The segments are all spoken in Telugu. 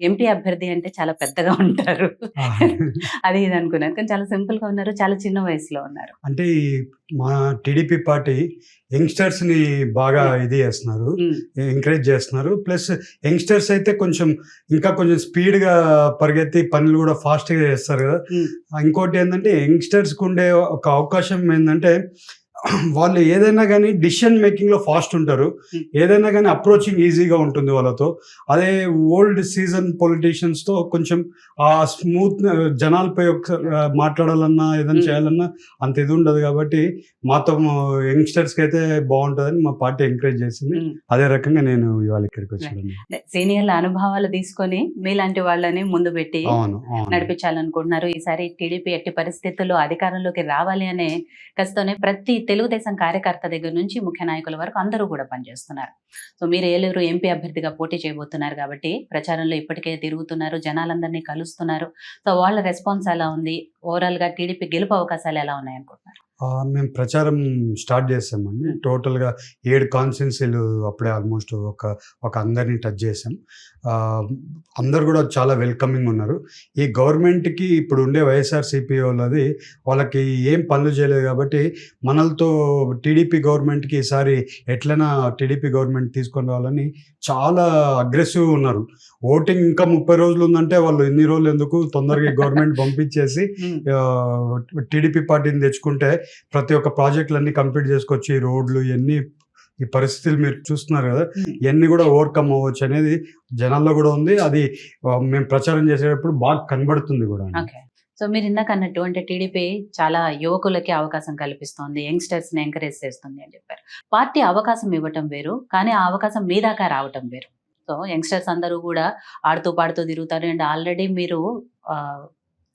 ఎంపీ అభ్యర్థి అంటే చాలా పెద్దగా ఉంటారు. ఆ! అది ఇది అనుకున్నాను. కానీ చాలా సింపుల్‌గా ఉన్నారు. చాలా చిన్న వయసులో ఉన్నారు. అంటే మా టీడీపీ పార్టీ యంగ్‌స్టర్స్‌ని బాగా ఇది చేస్తున్నారు. హ్మ్. ఎంకరేజ్ చేస్తున్నారు. ప్లస్ యంగ్‌స్టర్స్ అయితే ఇంకా కొంచెం స్పీడ్‌గా పరిగెత్తి పనులు కూడా ఫాస్ట్‌గా చేస్తారు కదా! హ్మ్. ఇంకోటి ఏందంటే యంగ్‌స్టర్స్‌కి ఉండే ఒక అవకాశం ఏందంటే వాళ్ళు ఏదైనా గానీ డెసిషన్ మేకింగ్‌లో ఫాస్ట్ ఉంటారు. హ్మ్. ఏదైనా గానీ అప్రోచింగ్ ఈజీగా ఉంటుంది వాళ్ళతో. అదే ఓల్డ్ సీజన్ పొలిటీషియన్స్‌తో కొంచెం ఆ జనాలపై మాట్లాడాలన్నా, ఏదైనా హ్మ్. చేయాలన్నా అంత ఇది ఉండదు కాబట్టి మాతో యంగ్‌స్టర్స్‌కైతే బావుంటదని మా పార్టీ ఎంకరేజ్ చేసింది. హ్మ్. అదే రకంగా నేను ఇవాళ రైట్. ఇక్కడికొచ్చానండి. అంటే సీనియర్‌ల అనుభవాలు తీసుకొని మీలాంటి వాళ్ళని ముందు పెట్టి అవును. అవును. నడిపించాలనుకుంటున్నారు. ఈసారి టీడీపీ ఎట్టి పరిస్థితుల్లో అధికారంలోకి రావాలి అనే కసితోనే ప్రతి తెలుగుదేశం కార్యకర్త దగ్గర నుంచి ముఖ్య నాయకుల వరకు అందరూ కూడా పనిచేస్తున్నారు. సో, మీరు ఏలూరు ఎంపీ అభ్యర్థిగా పోటీ చేయబోతున్నారు కాబట్టి ప్రచారంలో ఇప్పటికే తిరుగుతున్నారు. జనాలందరినీ కలుస్తున్నారు. సో, వాళ్ళ రెస్పాన్స్ ఎలా ఉంది? ఓవరాల్‌గా టీడీపీ గెలుపు అవకాశాలు ఎలా ఉన్నాయనుకుంటున్నారు? మేము ప్రచారం స్టార్ట్ చేసామండి. హ్మ్. టోటల్‌గా 7 కాన్స్టిట్యున్సీలు అప్పుడే ఆల్మోస్ట్ ఒక అందరిని టచ్ చేసాం. ఆహ్, అందరూ గూడా చాలా వెల్కమింగ్ ఉన్నారు. ఈ గవర్నమెంట్‌కి ఇప్పుడు ఉండే వైఎస్ఆర్‌సీపీ వాళ్ళకి ఏం పనులు చేయలేదు కాబట్టి మనలతో టీడీపీ గవర్నమెంట్‌కి ఈసారి ఎట్లైనా టీడీపీ గవర్నమెంట్ తీసుకొని రావాలని చాలా అగ్రెసివ్‌గా ఉన్నారు. ఓటింగ్ ఇంకా 30 రోజులు ఉందంటే వాళ్ళు ఇన్ని రోజులు ఎందుకు తొందరగా ఈ గవర్నమెంట్ పంపించేసి హ్మ్. టీడీపీ పార్టీని తెచ్చుకుంటే ప్రతి ఒక్క ప్రాజెక్టులన్నీ కంప్లీట్ చేసుకొచ్చి ఈ రోడ్లు ఇయన్నీ ఈ పరిస్థితులు మీరు చూస్తున్నారు గదా! హ్మ్. ఇయన్నీ గూడా ఓవర్‌కమ్ అవ్వొచ్చనేది జనాల్లో గూడా ఉంది. అది మేము ప్రచారం చేసేటప్పుడు బాగా కనబడుతుంది గూడా అండి. ఓకే. సో, మీరిందాక అన్నట్టు అంటే టీడీపీ చాలా యువకులకి అవకాశం కల్పిస్తోంది. యంగ్‌స్టర్స్‌ని ఎంకరేజ్ చేస్తుంది అని చెప్పారు. పార్టీ అవకాశం ఇవ్వటం వేరు. కానీ ఆ అవకాశం మీ దాకా రావటం వేరు. సో, యంగ్‌స్టర్స్ అందరూ గూడా ఆడుతూ పాడుతూ తిరుగుతారు. అండ్ ఆల్రెడీ మీరు ఆహ్,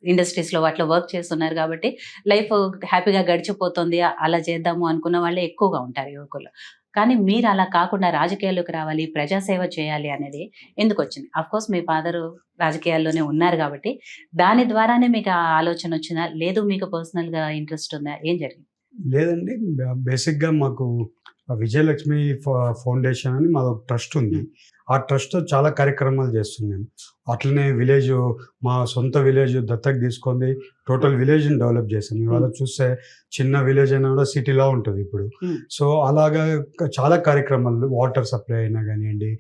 ఇండస్ట్రీస్‌లో వాటిలో వర్క్ చేస్తున్నారు కాబట్టి లైఫ్ హ్యాపీగా గడిచిపోతుంది. అలా చేద్దాము అనుకున్న వాళ్ళే ఎక్కువగా ఉంటారు యువకులు. కానీ మీరు అలా కాకుండా రాజకీయాల్లోకి రావాలి, ప్రజాసేవ చేయాలి అనేది ఎందుకొచ్చింది? ఆఫ్‌కోర్స్ మీ ఫాదరు రాజకీయాల్లోనే ఉన్నారు గాబట్టి దాని ద్వారానే మీకు ఆ ఆలోచనొచ్చిందా? లేదు మీకు పర్సనల్‌గా ఇంట్రెస్ట్ ఉందా? ఏం జరిగింది? లేదండి. బేసిక్‌గా మాకు విజయలక్ష్మి ఫౌండేషన్ అని మాదొక ట్రస్ట్ ఉంది. హ్మ్. ఆ ట్రస్ట్‌తో చాలా కార్యక్రమాలు చేస్తున్నాం. అట్లనే మా సొంత విలేజ్ దత్తత తీసుకొని టోటల్ విలేజ్‌ని డెవలప్ చేసాం. ఇవాళ హ్మ్. చూస్తే చిన్న విలేజ్ అయినా కూడా సిటీలా ఉంటది ఇప్పుడు. హ్మ్. సో, అలాగా చాలా కార్యక్రమాలు వాటర్ సప్లై అయినా గానియండి,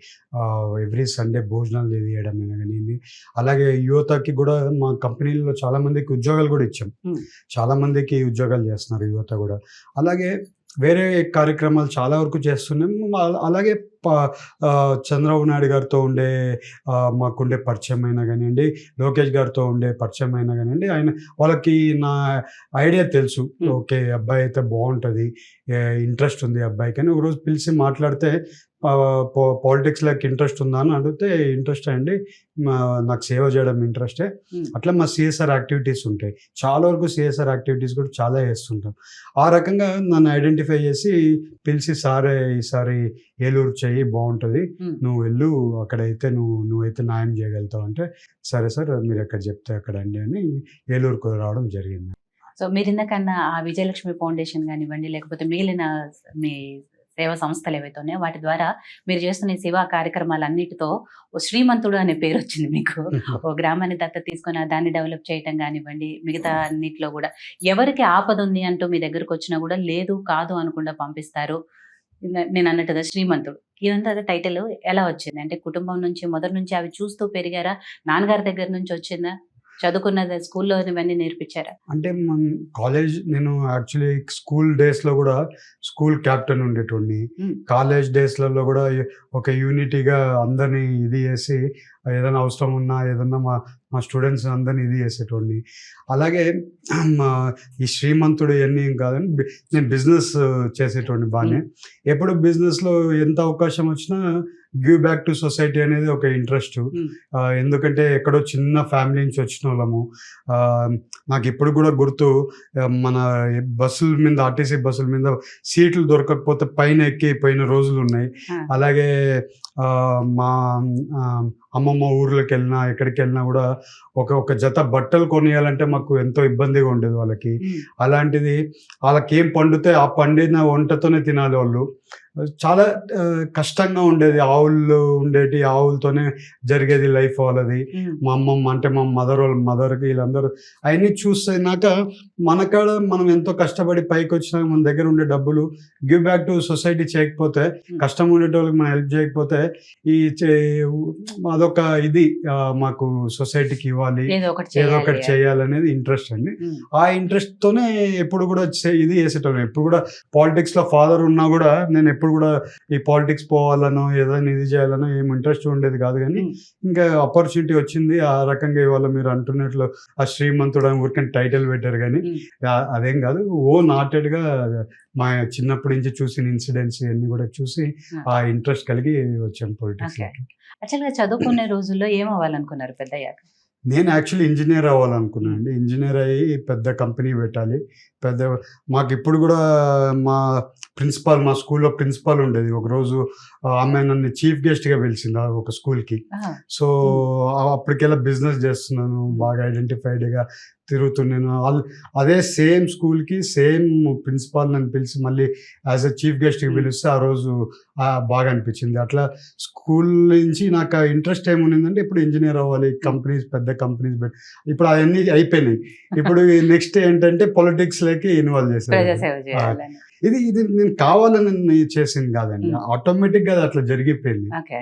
ఎవ్రీ సండే భోజనాలు చేయడం అయినా గానియండి, అలాగే యువతకి కూడా మా కంపెనీలో చాలా మందికి ఉద్యోగాలు కూడా ఇచ్చాం. హ్మ్. చాలా మందికి ఉద్యోగాలు చేస్తున్నారు యువత గూడా. అలాగే వేరే కార్యక్రమాలు చాలా వరకు చేస్తున్నాం. అలాగే చంద్రబాబు నాయుడు గారితో మాకుండే పరిచయం అయినా గానియండి, లోకేష్ గారితో ఉండే పరిచయం అయినా గానియండి, వాళ్ళకి నా ఐడియా తెలుసు. హ్మ్. ఓకే. అబ్బాయి అయితే బావుంటది. ఇంట్రెస్ట్ ఉంది అబ్బాయికని ఒకరోజు పిలిచి మాట్లాడితే పాలిటిక్స్‌లోకి ఇంట్రెస్ట్ ఉందా అని అడిగితే, ఇంట్రెస్టే అండి. మా నాకు సేవ చేయడం ఇంట్రెస్టే. హ్మ్. అట్లా మా సీఎస్ఆర్ యాక్టివిటీస్ ఉంటాయి. చాలా వరకు సీఎస్ఆర్ యాక్టివిటీస్ కూడా చాలా చేస్తుంటాం. ఆ రకంగా నన్ను ఐడెంటిఫై చేసి పిలిచి, "సారే ఈసారి ఏలూరు చెయ్యి బావుంటది. హ్మ్. నువ్వు వెళ్ళు అక్కడైతే నువ్వైతే న్యాయం చేయగలుగుతావు" అంటే, "సరే సార్ మీరెక్కడ చెప్తే అక్కడండి" అని ఏలూరుకి రావడం జరిగింది. సో, మీరిందాకన్న ఆ విజయలక్ష్మి ఫౌండేషన్ గానివ్వండి, లేకపోతే మిగిలిన మీ సేవా సంస్థలేవైతే ఉన్నాయో వాటి ద్వారా మీరు చేస్తున్న ఈ సేవా కార్యక్రమాలన్నిటితో ఓ శ్రీమంతుడు అనే పేరొచ్చింది మీకు. ఓ గ్రామాన్ని దత్తత తీసుకొని దాన్ని డెవలప్ చేయటం గానివ్వండి, మిగతా అన్నిట్లో గూడా. ఎవరికి ఆపదుంది అంటూ మీ దగ్గరకొచ్చినా గూడా లేదు, కాదు అనకుండా పంపిస్తారు. నేనన్నట్టుగా శ్రీమంతుడు. ఇదంతా టైటిల్ ఎలా వచ్చింది? అంటే కుటుంబం నుంచి మొదటి నుంచి అవి చూస్తూ పెరిగారా? నాన్నగారి దగ్గర నుంచి వచ్చిందా? చదువుకున్నది స్కూల్లోనివన్నీ నేర్పించారా? అంటే నేను యాక్చువల్లీ స్కూల్ డేస్‌లో గూడా స్కూల్ కెప్టెన్ ఉండేటోడిని. హ్మ్. కాలేజ్ డేస్‌లలో గూడా ఒక యూనిటీగా అందరిని ఇది జేసి ఏదైనా అవసరం ఉన్నా, ఏదన్నా మా మా స్టూడెంట్స్ అందరిని ఇది జేసేటోడిని. అలాగే మా ఈ శ్రీమంతుడు ఇయన్నీ ఏం కాదని నేను బిజినెస్ చేసేటోడిని బానే. హ్మ్. ఎప్పుడు బిజినెస్‌లో ఎంత అవకాశం వచ్చినా గివ్ బ్యాక్ టు సొసైటీ అనేది ఒక ఇంట్రెస్టు. హ్మ్. ఎందుకంటే ఎక్కడో చిన్న ఫ్యామిలీ నుంచి వచ్చినోళ్ళము. ఆహ్, నాకిప్పుడు గూడా గుర్తు మన ఆర్టీసీ బస్సుల మీద సీట్లు దొరకకపోతే పైన ఎక్కి పోయిన రోజులున్నాయి. ఆ! అలాగే మా అమ్మమ్మ ఊర్లకెళ్ళినా, ఎక్కడికెళ్ళినా గూడా ఒక జత బట్టలు కొనియాలంటే మాకు ఎంతో ఇబ్బందిగా ఉండేది వాళ్ళకి. హ్మ్. అలాంటిది ఆళ్ళకేం పండితే ఆ పండిన వంటతోనే తినాలి వాళ్ళు. చాలా కష్టంగా ఉండేది. ఆవులు ఉండేటి, ఆవులతోనే జరిగేది లైఫ్ వాళ్ళది. మా అమ్మమ్మ అంటే మా మదర్‌కి వీళ్ళందరూ అయన్నీ చూసినాక మనకాడ మనం ఎంతో కష్టపడి పైకొచ్చినాక మన దగ్గర ఉండే డబ్బులు గివ్ బ్యాక్ టు సొసైటీ చేయకపోతే, కష్టం ఉండేటోళ్ళకి మనం హెల్ప్ చేయకపోతే ఈ చే అదొక ఇది మాకు సొసైటీకి ఇవ్వాలి, ఏదో ఏదో ఒకటి చేయాలి. చేయాలనేది ఇంట్రెస్ట్ అండి. ఆ ఇంట్రెస్ట్‌తోనే ఎప్పుడు కూడా ఇది చేసేటోళ్ళం. ఎప్పుడు కూడా పాలిటిక్స్‌లో ఫాదర్ ఉన్నా కూడా నేను ఎప్పుడు కూడా ఈ పాలిటిక్స్ పోవాలనో, ఏదైనా ఇది చేయాలనో ఏమి ఇంట్రెస్ట్ ఉండేది కాదు గానీ, ఇంకా ఆపర్చునిటీ వచ్చింది. ఆ రకంగా ఇవాళ మీరు అంటున్నట్లు ఆ శ్రీమంతుడు అని ఊరికనే టైటిల్ పెట్టారు గానీ, అదేం కాదు. ఓన్ హార్టెడ్‌గా మా చిన్నప్పటి నుంచి చూసిన ఇన్సిడెంట్స్ ఇవన్నీ కూడా చూసి ఆ ఇంట్రెస్ట్ కలిగి వచ్చాను పొలిటిక్స్‌లోకి. యాక్చువల్‌గా చదువుకునే రోజుల్లో ఏం అవ్వాలనుకున్నారు పెద్దయ్యాక? నేను యాక్చువల్లీ ఇంజినీర్ అవ్వాలనుకున్నానండి. ఇంజినీర్ అయ్యి పెద్ద కంపెనీ పెట్టాలి. పెద్ద మాకిప్పుడు గూడా మా మా స్కూల్‌లో ప్రిన్సిపాల్ ఉండేది. ఒకరోజు ఆమె నన్ను చీఫ్ గెస్ట్‌గా పిలిచింది ఒక స్కూల్‌కి. ఆహా! సో, అప్పటికెల్లా బిజినెస్ చేస్తున్నాను. బాగా ఐడెంటిఫైడ్‌గా తిరుగుతున్నాను. అదే సేమ్ స్కూల్‌కి సేమ్ ప్రిన్సిపాల్ నన్ను పిలిచి మళ్ళీ యాస్ ఎ చీఫ్ గెస్ట్‌గా పిలిస్తే ఆ రోజు బాగా అనిపించింది. అట్లా స్కూల్ నుంచి నాకు ఆ ఇంట్రెస్ట్ ఏముండిందంటే ఇప్పుడు ఇంజినీర్ అవ్వాలి. పెద్ద కంపెనీస్ ఇప్పుడు అవన్నీ అయిపోయినాయి. ఇప్పుడు నెక్స్ట్ ఏంటంటే పొలిటిక్స్‌లోకి ఇన్వాల్వ్ ప్రజా చేశారు. సేవ చేయాలని. ఇది నేను కావాలని చేసింది కాదండి. హ్మ్. ఆటోమేటిక్‌గా అది అట్లా జరిగిపోయింది. ఓకే.